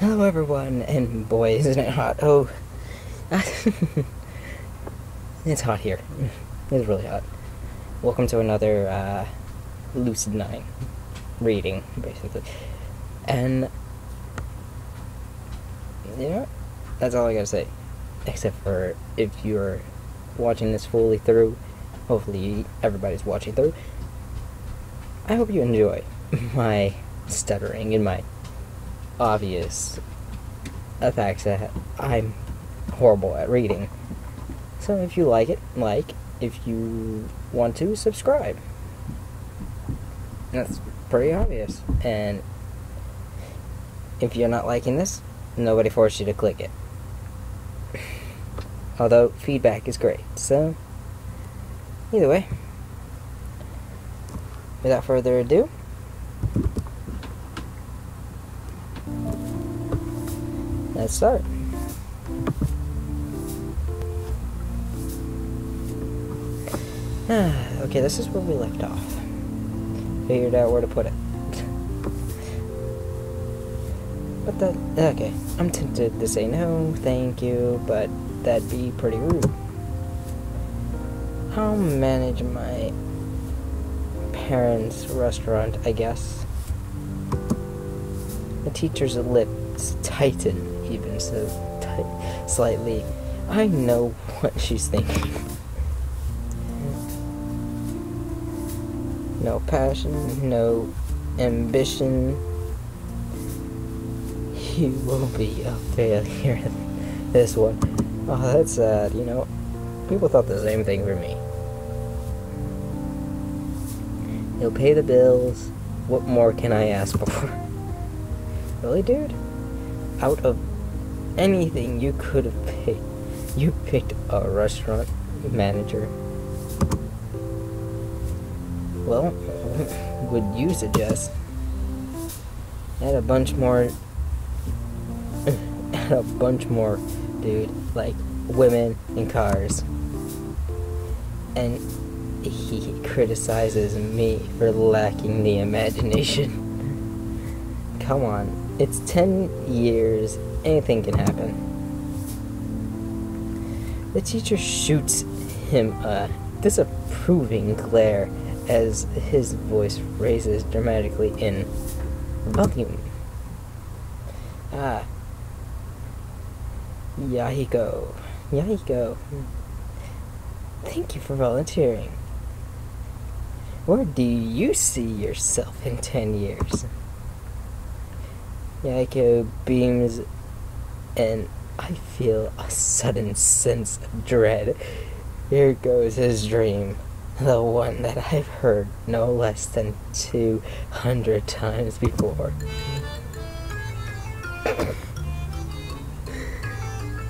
Hello everyone, and boy isn't it hot. Oh, it's hot here. It's really hot. Welcome to another Lucid9 reading, basically. And, you know, that's all I gotta say. Except for if you're watching this fully through, hopefully everybody's watching through, I hope you enjoy my stuttering and my obvious facts that I'm horrible at reading. So if you like it, like. If you want to, subscribe. That's pretty obvious. And if you're not liking this, nobody forced you to click it. Although feedback is great. So either way, without further ado, let's start. Okay, this is where we left off. Figured out where to put it. Okay, I'm tempted to say no, thank you, but that'd be pretty rude. I'll manage my parents' restaurant, I guess. The teacher's lips tighten, even so slightly. I know what she's thinking. No passion, no ambition. You will be a failure at this one. Oh, that's sad, you know. People thought the same thing for me. He'll pay the bills. What more can I ask for? Really, dude? Out of anything you could have paid, you picked a restaurant manager. Well, would you suggest? Add a bunch more, dude, like women and cars. And he criticizes me for lacking the imagination. Come on, it's 10 years, anything can happen. The teacher shoots him a disapproving glare as his voice raises dramatically in volume. Yahiko. Thank you for volunteering. Where do you see yourself in 10 years? Yahiko beams, and I feel a sudden sense of dread. Here goes his dream. The one that I've heard no less than 200 times before.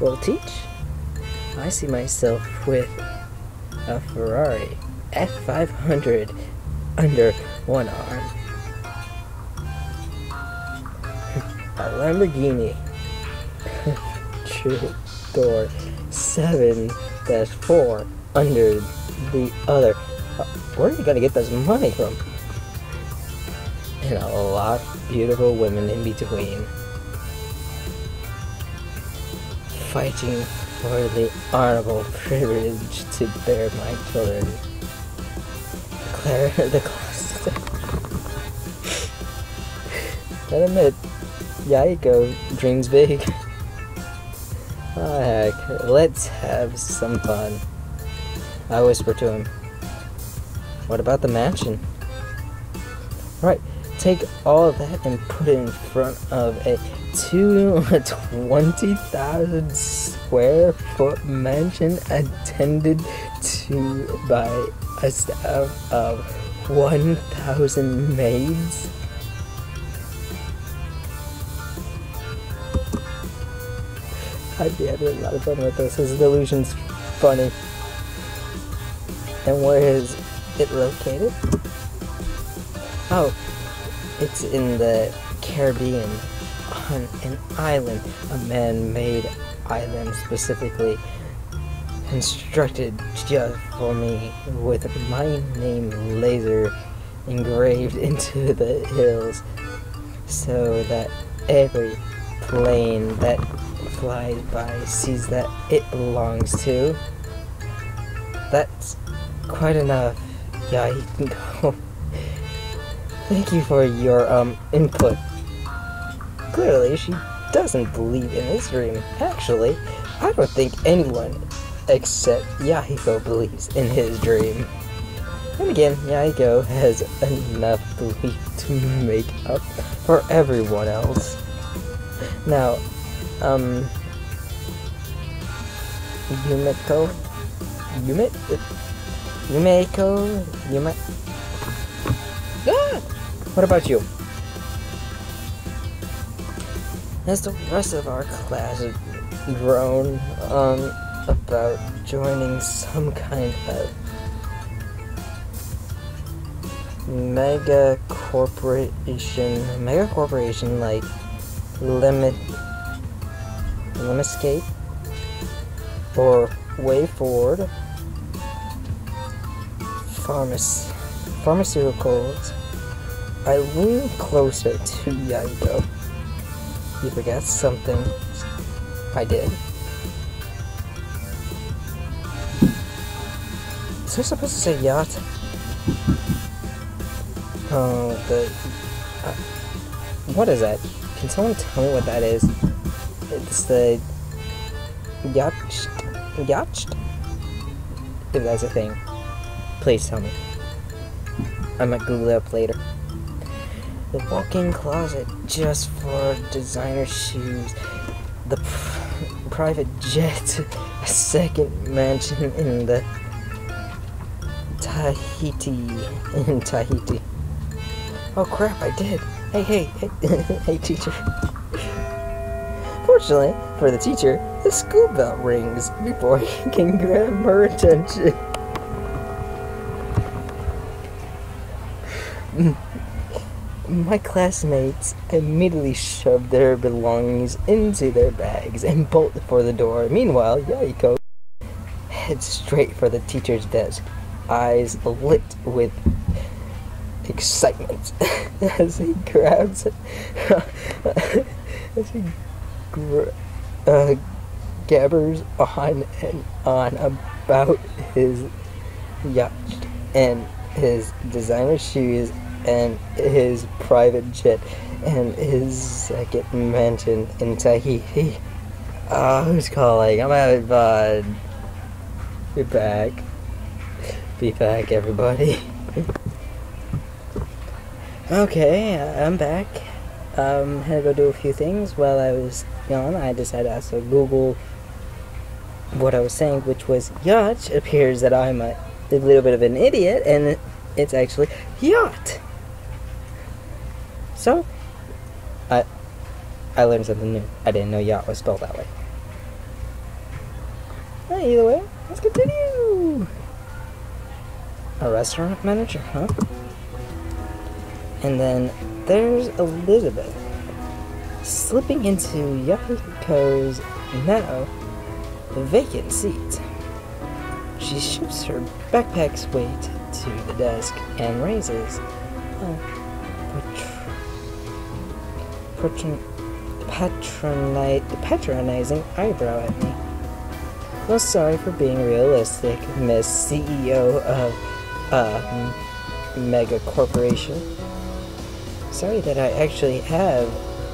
Well, teach. I see myself with a Ferrari F500 under one arm, a Lamborghini Door 7-4 under the other. Where are you gonna get this money from? And a lot of beautiful women in between, fighting for the honorable privilege to bear my children. Declare the cost. I admit, Yahiko dreams big. Oh heck, let's have some fun. I whisper to him, what about the mansion? Right, take all of that and put it in front of a 20,000 square foot mansion attended to by a staff of 1,000 maids? I'd be having a lot of fun with this. His delusion's funny. And where is it located? Oh, it's in the Caribbean, on an island, a man-made island specifically constructed just for me, with my name laser engraved into the hills, so that every plane that flies by sees that it belongs to. That's quite enough. Yeah, you can go. Thank you for your input. Clearly, she doesn't believe in his dream. Actually, I don't think anyone except Yahiko believes in his dream. And again, Yahiko has enough belief to make up for everyone else. Now, Yumeko? Ah! What about you? As the rest of our class groan about joining some kind of mega corporation like Lemescape or Way Forward Pharmaceuticals. I lean closer to Yahiko. You forgot something. I did. Is there supposed to say yacht? Oh, what is that? Can someone tell me what that is? It's the yacht. If that's a thing, please tell me. I might Google it up later. The walk-in closet just for designer shoes. The private jet. A second mansion in the Tahiti. Oh crap, I did. Hey, teacher. Fortunately for the teacher, the school bell rings before he can grab her attention. My classmates immediately shoved their belongings into their bags and bolted for the door. Meanwhile, Yahiko heads straight for the teacher's desk, eyes lit with excitement as he grabs gabbers on and on about his yacht and his designer shoes and his private jet and his second mansion in Tahiti. Who's calling? I'm having fun. Be back. Be back, everybody. Okay, I'm back. Had to go do a few things while I was gone. I decided to also Google what I was saying, which was yacht. It appears that I'm a little bit of an idiot, and it's actually yacht. So, I learned something new. I didn't know yacht was spelled that way. Well, either way, let's continue. A restaurant manager, huh? And then there's Elizabeth slipping into Yahiko's now vacant seat. She shifts her backpack's weight to the desk and raises a patronizing eyebrow at me. Well, sorry for being realistic, Miss CEO of a mega corporation. Sorry that I actually have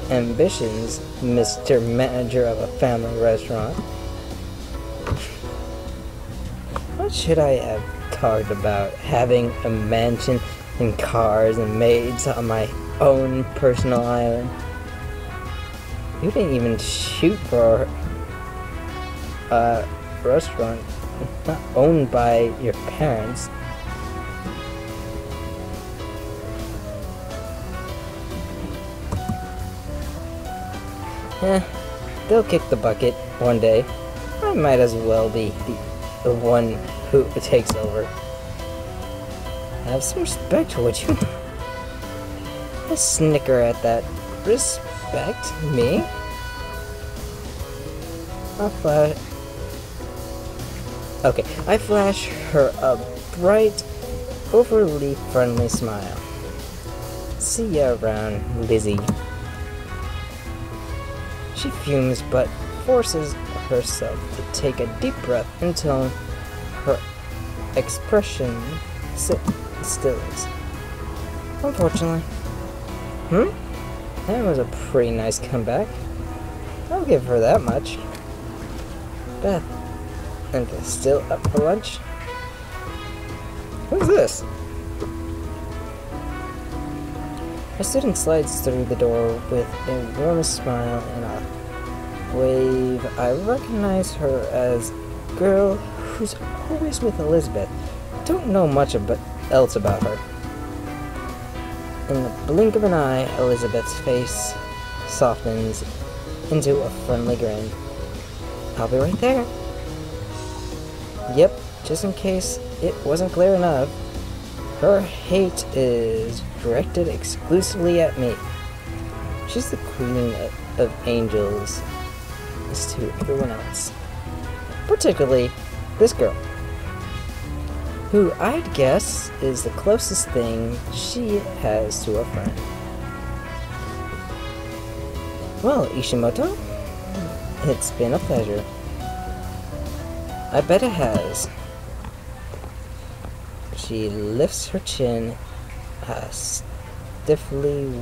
ambitions, Mr. Manager of a family restaurant. What should I have talked about? Having a mansion and cars and maids on my own personal island? You didn't even shoot for a restaurant not owned by your parents. They'll kick the bucket one day. I might as well be the one who takes over. Have some respect, would you? I snicker at that. Respect me? I flash her a bright, overly friendly smile. See ya around, Lizzie. She fumes but forces herself to take a deep breath until her expression stills. Unfortunately. That was a pretty nice comeback. I'll give her that much. Beth, and still up for lunch? Who's this? A student slides through the door with a warm smile and a wave. I recognize her as a girl who's always with Elizabeth. Don't know much else about her. In the blink of an eye, Elizabeth's face softens into a friendly grin. I'll be right there. Yep, just in case it wasn't clear enough, her hate is directed exclusively at me. She's the queen of angels as to everyone else. Particularly this girl, who I'd guess is the closest thing she has to a friend. Well, Ishimoto, it's been a pleasure. I bet it has. She lifts her chin stiffly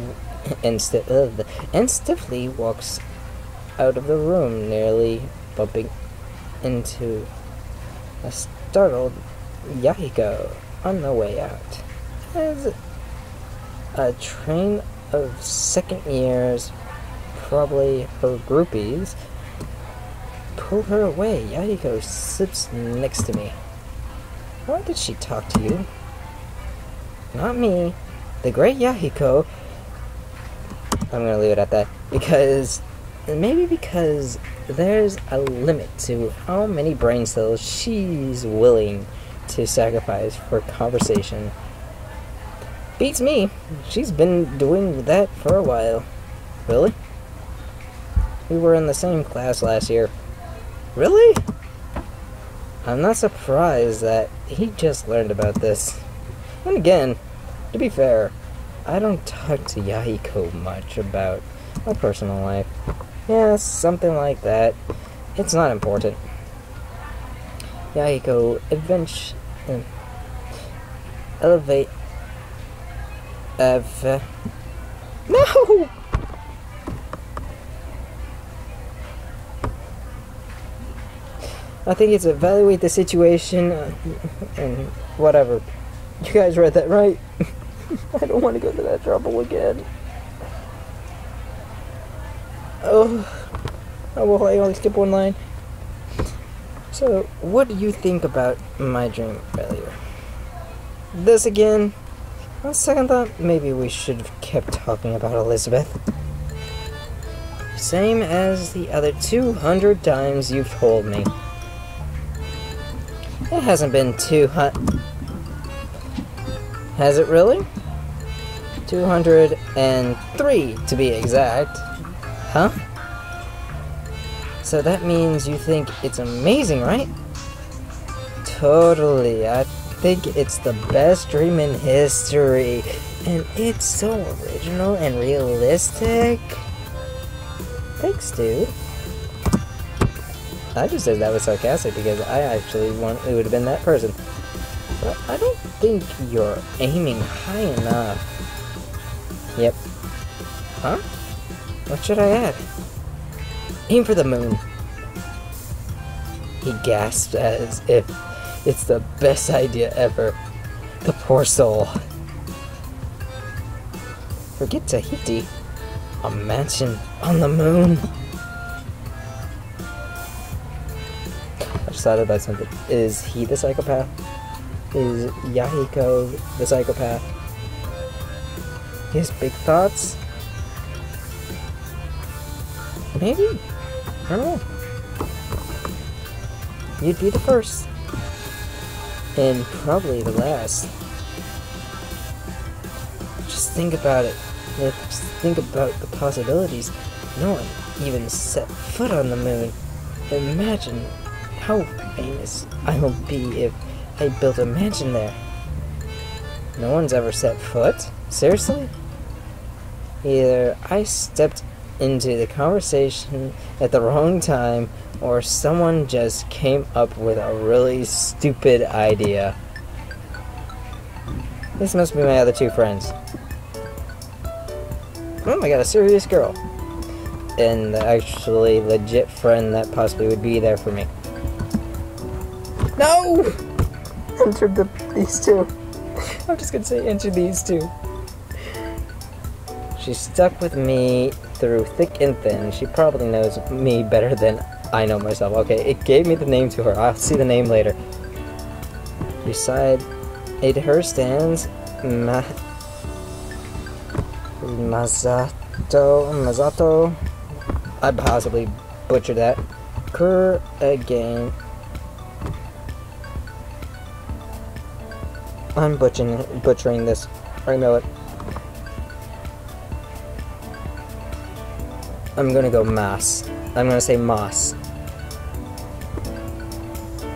and stiffly walks out of the room, nearly bumping into a startled Yahiko on the way out. As a train of second years, probably her groupies, pull her away. Yahiko sits next to me. Why did she talk to you? Not me. The great Yahiko. I'm gonna leave it at that. Because there's a limit to how many brain cells she's willing to sacrifice for conversation. Beats me. She's been doing that for a while. Really? We were in the same class last year. Really? I'm not surprised that he just learned about this. And again, to be fair, I don't talk to Yahiko much about my personal life. Yeah, something like that. It's not important. Yahiko, elevate... No! I think it's evaluate the situation and whatever. You guys read that right? I don't want to go to that trouble again. Oh, well, I only skip one line. So, what do you think about my dream earlier? This again? On second thought, maybe we should have kept talking about Elizabeth. Same as the other 200 times you've told me. It hasn't been Has it really? 203 to be exact. Huh? So that means you think it's amazing, right? Totally. I think it's the best dream in history. And it's so original and realistic. Thanks, dude. I just said that was sarcastic because I actually it would have been that person. But I don't think you're aiming high enough. Yep. Huh? What should I add? Aim for the moon. He gasped as if it's the best idea ever. The poor soul. Forget Tahiti. A mansion on the moon. I just thought about something. Is he the psychopath? Is Yahiko the psychopath? His big thoughts? Maybe? I don't know. You'd be the first. And probably the last. Just think about it. Just think about the possibilities. No one even set foot on the moon. Imagine how famous I will be if I built a mansion there. No one's ever set foot? Seriously? Either I stepped into the conversation at the wrong time, or someone just came up with a really stupid idea. This must be my other two friends. Oh, I got a serious girl. And the actually legit friend that possibly would be there for me. No! Enter these two. I'm just gonna say enter these two. She's stuck with me through thick and thin. She probably knows me better than I know myself. Okay, it gave me the name to her. I'll see the name later. Beside her stands Masato. I possibly butchered that. Again. I'm butchering this. I know it. I'm gonna go Mas. I'm gonna say Mas.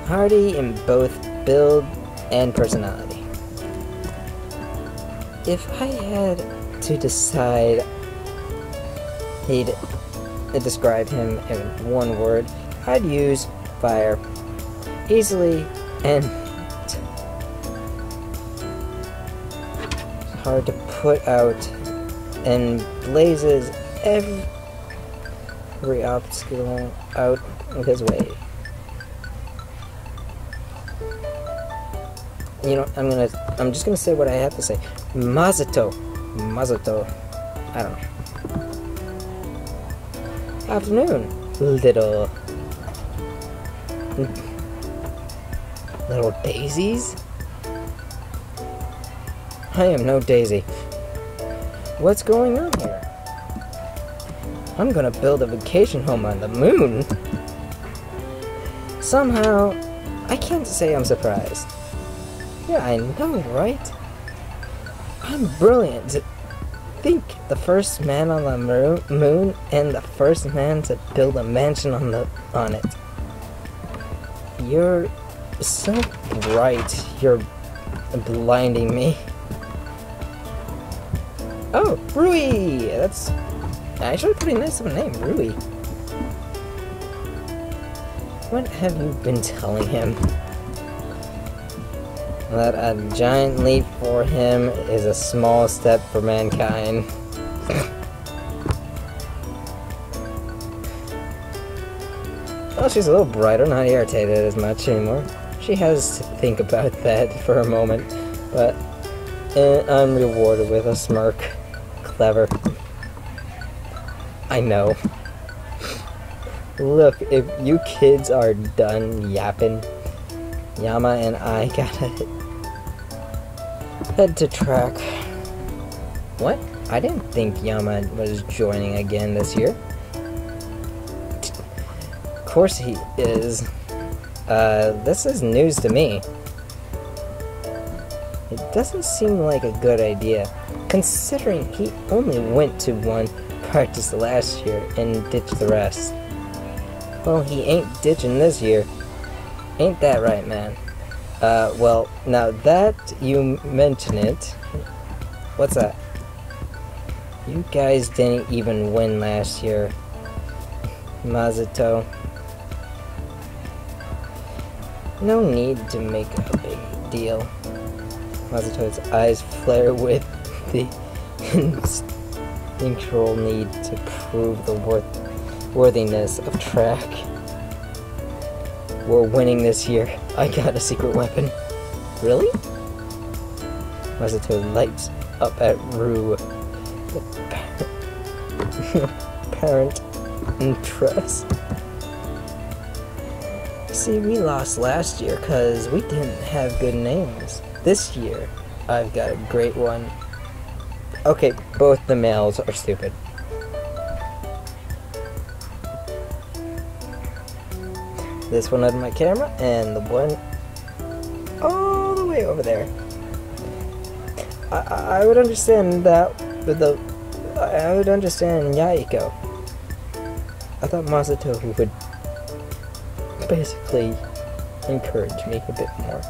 Hardy in both build and personality. If I had to decide, he'd describe him in one word, I'd use fire. Easily and hard to put out, and blazes every obstacle out of his way. You know, I'm just gonna say what I have to say. Masato. I don't know. Afternoon, little daisies. I am no daisy. What's going on here? I'm gonna build a vacation home on the moon. Somehow, I can't say I'm surprised. Yeah, I know, right? I'm brilliant. To think the first man on the moon and the first man to build a mansion on it. You're so bright. You're blinding me. Oh, Rui! That's actually pretty nice of a name, Rui. What have you been telling him? That a giant leap for him is a small step for mankind. Well, she's a little brighter, not irritated as much anymore. She has to think about that for a moment, but I'm rewarded with a smirk. Clever. I know. Look, if you kids are done yapping, Yama and I gotta head to track. What? I didn't think Yama was joining again this year. Of course he is. This is news to me. It doesn't seem like a good idea, considering he only went to one practice last year and ditched the rest. Well, he ain't ditching this year. Ain't that right, man? Well, now that you mention it, what's that? You guys didn't even win last year, Masato. No need to make a big deal. Masato's eyes flare with the instinctual need to prove the worthiness of track. We're winning this year. I got a secret weapon. Really? Masato lights up at Rue. Parent interest. See, we lost last year because we didn't have good names. This year, I've got a great one. Okay, both the males are stupid. This one under my camera, and the one all the way over there. I would understand that with I would understand Yahiko. I thought Masato would basically encourage me a bit more.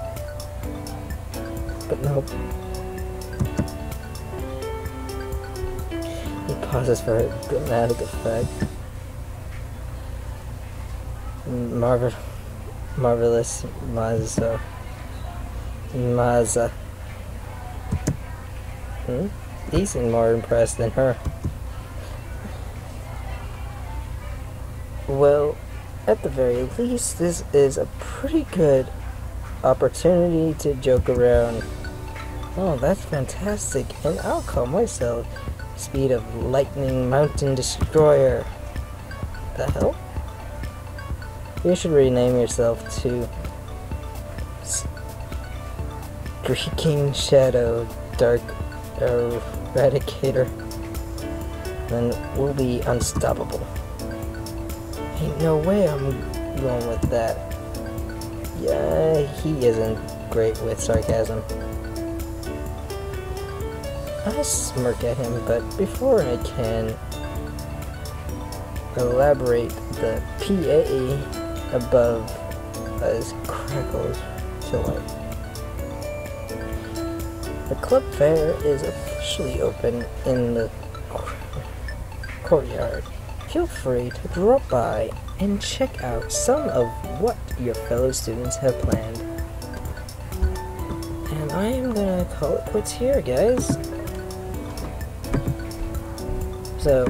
But no. He pauses for dramatic effect. Marvelous Mazel. Mazel. He seemed more impressed than her. Well, at the very least, this is a pretty good opportunity to joke around. Oh, that's fantastic, and I'll call myself Speed of Lightning Mountain Destroyer. The hell? You should rename yourself to Streaking Shadow Dark Eradicator. Then we'll be unstoppable. Ain't no way I'm going with that. Yeah, he isn't great with sarcasm. I smirk at him, but before I can elaborate, the PA above us crackles to life. The club fair is officially open in the courtyard. Feel free to drop by and check out some of what your fellow students have planned. And I am gonna call it quits here, guys. So,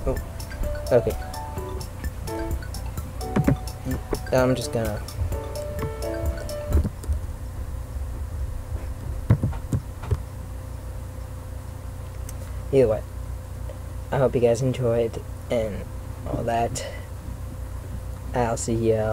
oh, okay. I'm just gonna. Either way, I hope you guys enjoyed and all that. I'll see y'all